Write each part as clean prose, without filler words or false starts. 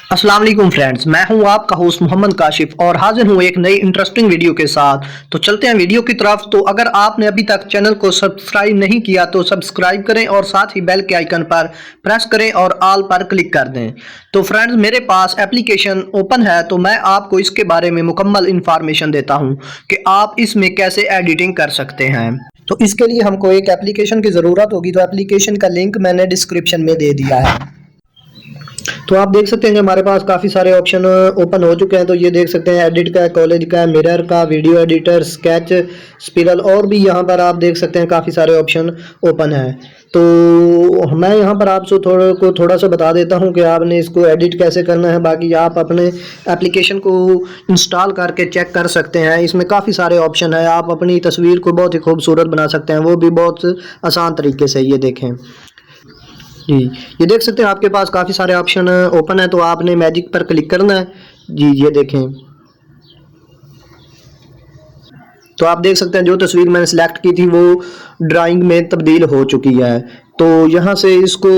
अस्सलाम वालेकुम फ्रेंड्स, मैं हूं आपका होस्ट मोहम्मद काशिफ और हाजिर हूं एक नई इंटरेस्टिंग वीडियो के साथ। तो चलते हैं वीडियो की तरफ। तो अगर आपने अभी तक चैनल को सब्सक्राइब नहीं किया तो सब्सक्राइब करें और साथ ही बेल के आइकन पर प्रेस करें और ऑल पर क्लिक कर दें। तो फ्रेंड्स, मेरे पास एप्लीकेशन ओपन है, तो मैं आपको इसके बारे में मुकम्मल इंफॉर्मेशन देता हूँ कि आप इसमें कैसे एडिटिंग कर सकते हैं। तो इसके लिए हमको एक एप्लीकेशन की ज़रूरत होगी। तो एप्लीकेशन का लिंक मैंने डिस्क्रिप्शन में दे दिया है। तो आप देख सकते हैं कि हमारे पास काफ़ी सारे ऑप्शन ओपन हो चुके हैं। तो ये देख सकते हैं एडिट का, कॉलेज का, मिरर का, वीडियो एडिटर, स्केच, स्पिरल और भी यहाँ पर आप देख सकते हैं काफ़ी सारे ऑप्शन ओपन हैं। तो मैं यहाँ पर आपसे थोड़ा सा बता देता हूँ कि आपने इसको एडिट कैसे करना है। बाकी आप अपने एप्लीकेशन को इंस्टॉल करके चेक कर सकते हैं। इसमें काफ़ी सारे ऑप्शन है। आप अपनी तस्वीर को बहुत ही खूबसूरत बना सकते हैं, वो भी बहुत आसान तरीके से। ये देखें जी, ये देख सकते हैं आपके पास काफ़ी सारे ऑप्शन ओपन है। तो आपने मैजिक पर क्लिक करना है जी। ये देखें, तो आप देख सकते हैं जो तस्वीर मैंने सेलेक्ट की थी वो ड्राइंग में तब्दील हो चुकी है। तो यहाँ से इसको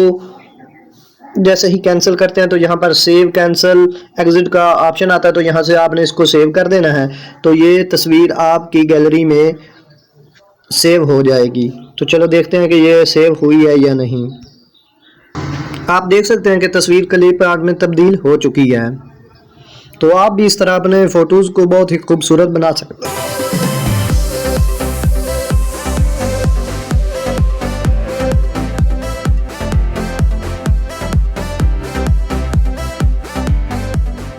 जैसे ही कैंसिल करते हैं तो यहाँ पर सेव कैंसिल एग्जिट का ऑप्शन आता है। तो यहाँ से आपने इसको सेव कर देना है। तो ये तस्वीर आपकी गैलरी में सेव हो जाएगी। तो चलो देखते हैं कि ये सेव हुई है या नहीं। आप देख सकते हैं कि तस्वीर क्लिप आर्ट में तब्दील हो चुकी है। तो आप भी इस तरह अपने फ़ोटोज़ को बहुत ही खूबसूरत बना सकते हैं।